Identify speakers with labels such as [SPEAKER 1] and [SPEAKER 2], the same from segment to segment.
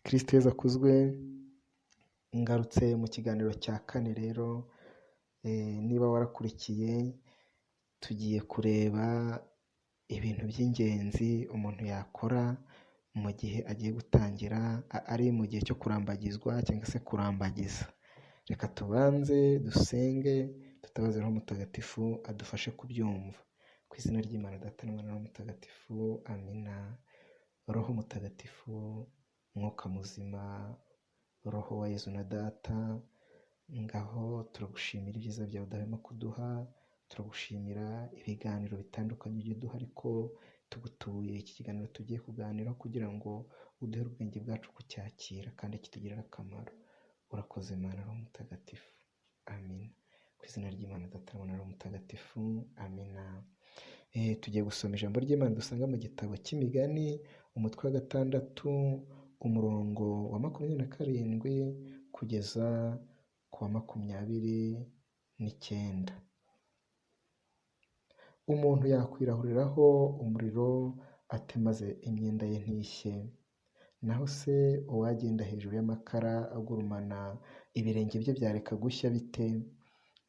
[SPEAKER 1] Kristo Yezu akuzwe. Ngarutse mu kiganiro cya kane rero, niba warakurikiye tugiye kureba ibintu by'ingenzi umuntu yakora mu gihe agiye gutangira, ari mu gihe cyo kurambagizwa cyangwa se kurambagiza. Reka tubanze dusenge tutabaze Roho Mutagatifu adufashe kubyumva. Ku izina ry'Imana Data n'Umwana na Roho Mutagatifu, amina. Roho Mutagatifu, Mwuka muzima, Roho wa Yezu na Data, ngaho turagushimira ibyiza byawe udahwema kuduha, turagushimira ibiganiro bitandukanye ujya uduha, ariko tugutuye iki kiganiro tugiye kuganira kugira ngo uduhe ubwenge bwacu kucyakira kandi kitugirire akamaro. Urakoze Mana Roho Mutagatifu, amina. Ku izina ry'Imana Data n'Umwana na Roho Mutagatifu, amina. Tugiye gusoma ijambo ry'Imana dusanga mu gitabo cy'Imigani, umutwe wa 6, umurongo wa 27 kugeza ku wa 29. Umuntu yakwirahuriraho umuriro ate maze imyenda ye ntishye? Naho se uwagenda hejuru y'amakara agurumana ibirenge bye byareka gushya bite?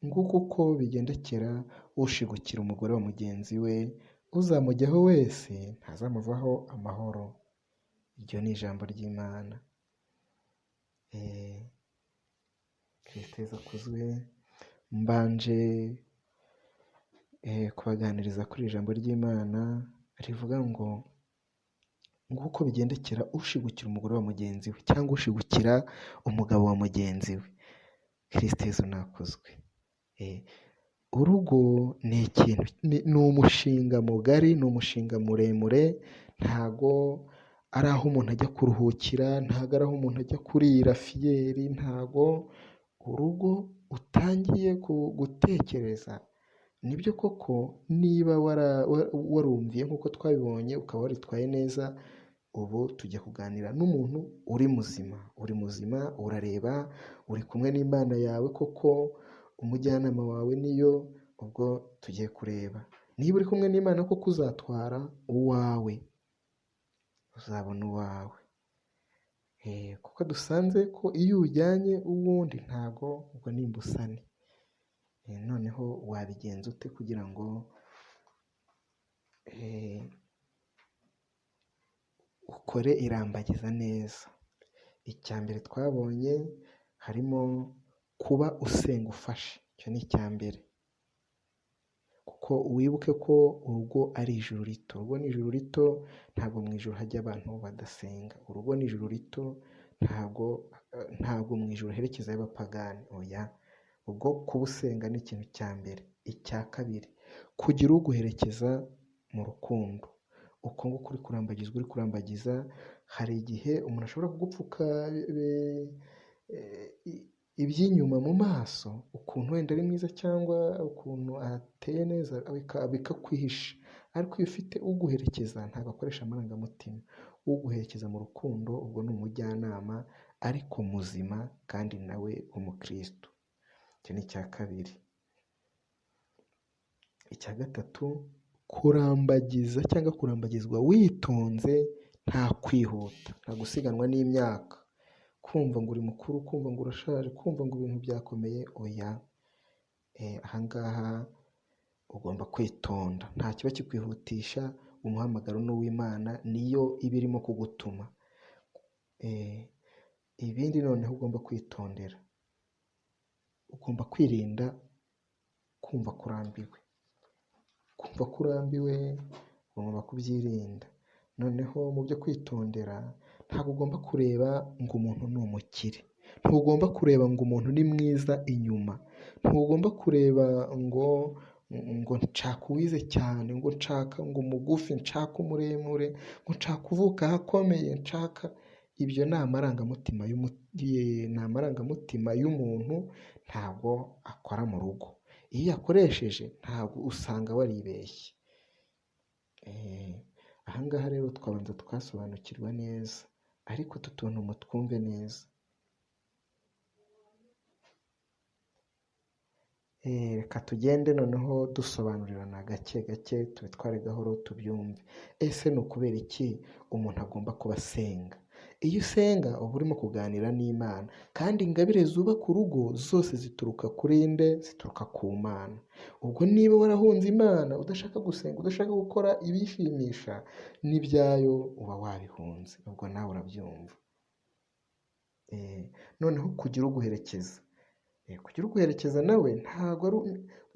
[SPEAKER 1] Nguko uko bigendekera ushigukira umugore wa mugenzi we, uzamujyaho wese ntazamuvaho amahoro. Iryo ni ijambo ry'Imana. Kristo Yezu akuzwe. Mbanje kubaganiriza kuri ijambo ry'Imana rivuga ngo nguko bigendekera ushigukira umugore wa mugenzi we cyangwa ushigukira umugabo wa mugenzi we. Kristo Yezu nakuzwe. Urugo ni ikintu, ni umushinga mugari, ni umushinga muremure, ntago ari aho umuntu ajya kuruhukira, ntago ari aho umuntu ajya kurira fiyeri, ntago urugo utangiye gutekereza. Nibyo koko niba warumviye nk'uko twabibonye ukaba waritwaye neza, ubu tujya kuganira n'umuntu uri muzima, urareba, uri kumwe n'Imana yawe koko, umujyanama wawe niyo. Ubwo tugiye kureba niba uri kumwe n'Imana koko uzatwara uwawe, uzabona uwawe. Kuko dusanze ko iyo ujyanye uwundi ntago ubwo ni imbusane. Noneho wabigenza ute kugira ngo ukore irambagiza neza? Icya mbere twabonye harimo kuba usenga ufashe. Icyo ni icya mbere, kuko wibuke ko urugo ari ijuru rito. Urugo ni ijuru rito, ntabwo mu ijuru hajya abantu badasenga. Urugo ni ijuru rito, ntabwo mu ijuru herekeza y'abapagani, oya. Ubwo kuba usenga ni ikintu cya mbere. Icya kabiri, kugira uguherekeza mu rukundo. Uko nguko uri kurambagiza, hari igihe umuntu ashobora kugupfuka iby'inyuma mu maso, ukuntu wenda ari mwiza cyangwa ukuntu ateye neza bikakwihisha. Ariko iyo ufite uguherekeza ntabwo akoresha amarangamutima. Uguherekeza mu rukundo, ubwo ni umujyanama ariko muzima kandi nawe umukristo. Icyo ni icya kabiri. Icya gatatu, kurambagiza cyangwa kurambagizwa witonze, nta kwihuta, nta gusiganwa n'imyaka, kumva ngo uri mukuru, kumva ngo urashaje, kumva ngo ibintu byakomeye, oya. Ahangaha ugomba kwitonda. Nta kiba kikwihutisha, umuhamagaro n'uw'Imana niyo iba irimo kugutuma. Ibindi noneho ugomba kwitondera, ugomba kwirinda kumva kurambiwe. Kumva kurambiwe ugomba kubyirinda. Noneho mu byo kwitondera, ntabwo ugomba kureba ngo umuntu ni umukire, ntugomba kureba ngo umuntu ni mwiza inyuma, ntugomba kureba ngo nshaka uwize cyane, ngo nshaka ngo umugufi, nshaka umuremure, ngo nshaka uvuka ahakomeye, nshaka. Ibyo ni amarangamutima y'umuntu, ntabwo akora mu rugo. Iyo yakoresheje ntabwo usanga waribeshye. Ahangaha rero twabanza twasobanukirwa neza, ariko utu tuntu mutwumve neza. Reka tugende noneho dusobanurirana gake gake, tubitware gahoro tubyumve. Ese ni ukubera iki umuntu agomba kuba asenga? Iyo usenga uba urimo kuganira n'Imana, kandi ingabire zubaka urugo zose zituruka kuri nde? Zituruka ku Mana. Ubwo niba warahunze Imana udashaka gusenga, udashaka gukora ibishimisha, n'ibyayo uba wabihunze, ubwo nawe urabyumva. Noneho kugira uguherekeza. Kugira uguherekeza nawe ntabwo ari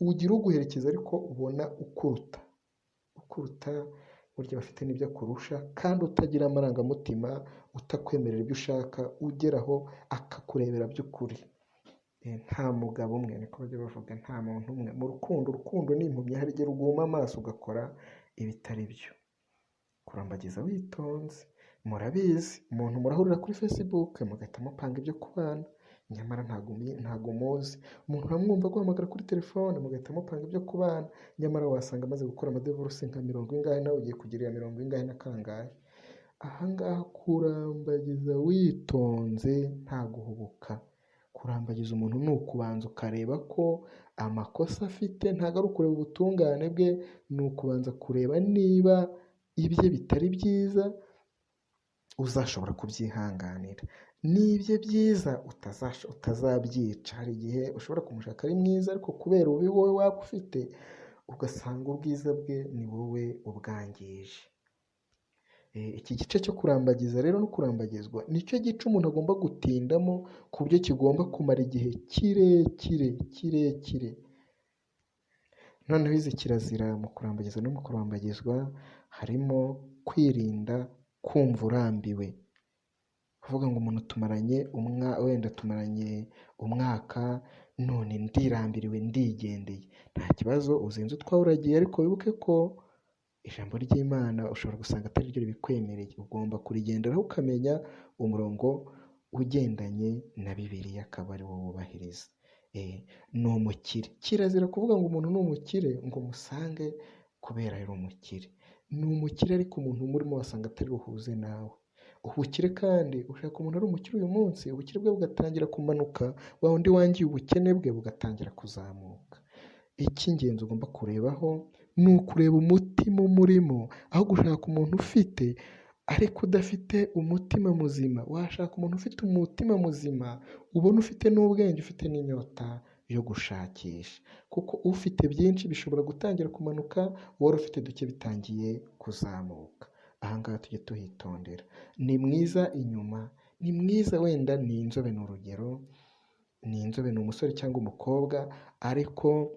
[SPEAKER 1] ugira uguherekeza ariko ubona ukuruta burya bafite n'ibyo akurusha, kandi utagira amarangamutima, utakwemerera ibyo ushaka, ugeraho akakurebera by'ukuri. Nta mugabo umwe, niko bajya bavuga, nta muntu umwe mu rukundo. Urukundo ni impumyi, hari igihe ruguma amaso ugakora ibitari byo. Kurambagiza witonze. Murabizi, umuntu murahurira kuri Facebook mugahita mupanga ibyo kubana, nyamara ntago muzi. Umuntu uramwumva guhamagara kuri telefone mugahita mupanga ibyo kubana, nyamara wasanga amaze gukora amadevurusi nka 40 nawe ugiye kugirira 40 na kangahe. Ahangaha kurambagiza witonze nta guhubuka. Kurambagiza umuntu ni ukubanza ukareba ko amakosa afite ntabwo ari ukureba ubutungane bwe, ni ukubanza kureba niba ibye bitari byiza uzashobora kubyihanganira, n'ibye byiza utazabyica. Hari igihe ushobora kumushaka ari mwiza ariko kubera ububi wowe waba ufite, ugasanga ubwiza bwe ni wowe ubwangije. Iki gice cyo kurambagiza rero no kurambagizwa nicyo gice umuntu agomba gutindamo, ku buryo kigomba kumara igihe kirekire. Noneho izi kirazira mu kurambagiza no mu kurambagizwa harimo kwirinda kumva urambiwe. Kuvuga ngo umuntu tumaranye umwaka none ndirambiriwe ndigendeye. Nta kibazo, uzinze utwawuragiye, ariko wibuke ko ijambo ry'Imana ushobora gusanga atari ryo ribikwemereye. Ugomba kurigenderaho ukamenya umurongo ugendanye na Bibiliya, akaba ari wo wubahiriza. Ni umukire. Kirazira kuvuga ngo umuntu ni umukire ngo musange kubera ari umukire. Ni umukire ariko umuntu umurimo wasanga atari buhuze nawe. Ubukire kandi ushaka umuntu ari umukire uyu munsi, ubukire bwe bugatangira kumanuka, wa wundi wangiye ubukene bwe bugatangira kuzamuka. Icy'ingenzi ugomba kurebaho ni ukureba umutima umurimo, aho gushaka umuntu ufite ariko udafite umutima muzima. Washaka umuntu ufite umutima muzima, ubona ufite n'ubwenge, ufite n'inyota yo gushakisha, kuko ufite byinshi bishobora gutangira kumanuka, wari ufite duke bitangiye kuzamuka. Ahangaha tujye tuhitondera. Ni mwiza inyuma, ni mwiza, wenda ni inzobe, ni urugero, ni inzobe, ni umusore cyangwa umukobwa, ariko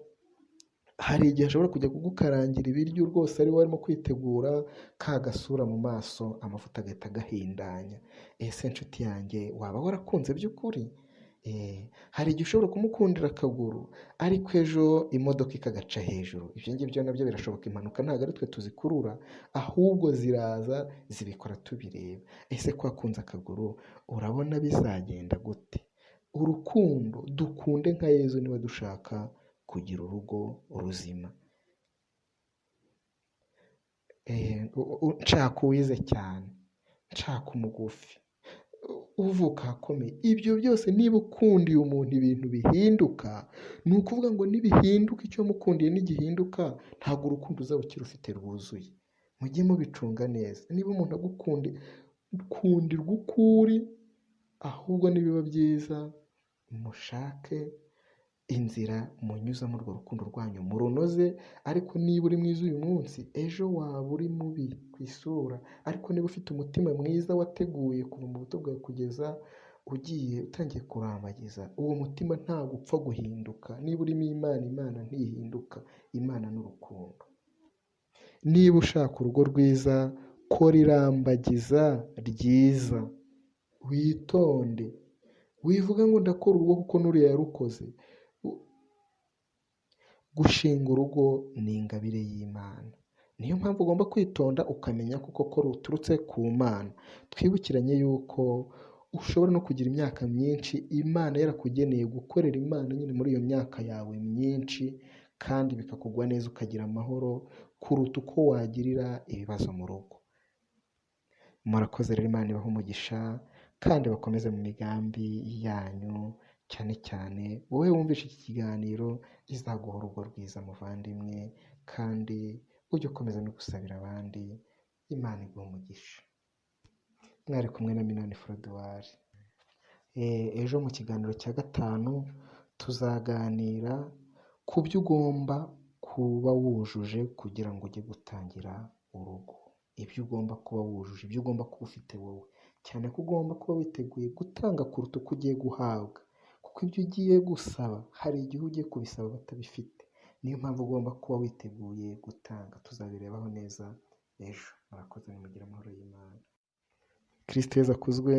[SPEAKER 1] hari igihe ashobora kujya kugukarangira ibiryo rwose ari we arimo kwitegura, ka gasura mu maso amavuta agahita agahindanya. Ese nshuti yanjye, waba warakunze by'ukuri? Hari igihe ushobora kumukundira akaguru ariko ejo imodoka ikagaca hejuru. Ibyo ngibyo nabyo birashoboka. Impanuka ntabwo ari twe tuzikurura, ahubwo ziraza zibikora tubireba. Ese ko wakunze akaguru urabona bizagenda gute? Urukundo, dukunde nka Yezu niba dushaka kugira urugo ruzima. Nshaka uwize cyane, nshaka umugufi, uvuka akomeye. Ibyo byose niba ukundiye umuntu ibintu bihinduka, ni ukuvuga ngo nibihinduka, icyo mukundiye nigihinduka, ntabwo urukundo uzaba ukirufite rwuzuye. Mujye mubicunga neza. Niba umuntu agukundirwa uko uri, ahubwo nibiba byiza mushake inzira munyuzamo urwo rukundo rwanyu murunoze. Ariko niba uri mwiza uyu munsi, ejo waba uri mubi ku isura. Ariko niba ufite umutima mwiza wateguye kuva mu buto bwawe kugeza ugiye utangiye kurambagiza, uwo mutima ntabwo upfa guhinduka. Niba urimo Imana, Imana ntihinduka. Imana n'urukundo. Niba ushaka urugo rwiza, kora irambagiza ryiza, witonde. Wivuga ngo ndakora urugo kuko n'uriya yarukoze. Gushinga urugo ni ingabire y'Imana. Niyo mpamvu ugomba kwitonda ukamenya ko ruturutse ku Mana. Twibukiranye yuko ushobora no kugira imyaka myinshi Imana yarakugeneye gukorera Imana nyine muri iyo myaka yawe myinshi, kandi bikakugwa neza ukagira amahoro kuruta uko wagirira ibibazo mu rugo. Murakoze rero, Imana ibahe umugisha kandi bakomeze mu migambi yanyu. Cyane cyane wowe wumvishe iki kiganiro, izaguha urugo rwiza muvandimwe, kandi ujye ukomeza no gusabira abandi. Imana iguhe umugisha. mwari kumwe na Minani Froduard. Ejo mu kiganiro cya gatanu tuzaganira ku byo ugomba kuba wujuje kugira ngo ujye gutangira urugo. Ibyo ugomba kuba wujuje, ibyo ugomba kuba ufite wowe, cyane ko ugomba kuba witeguye gutanga kuruta uko ugiye guhabwa, kuko ibyo ugiye gusaba hari igihe ugiye kubisaba batabifite. Niyo mpamvu ugomba kuba witeguye gutanga. Tuzabirebaho neza ejo. Murakoze, nimugire amahoro y'Imana. Kristo Yezu akuzwe.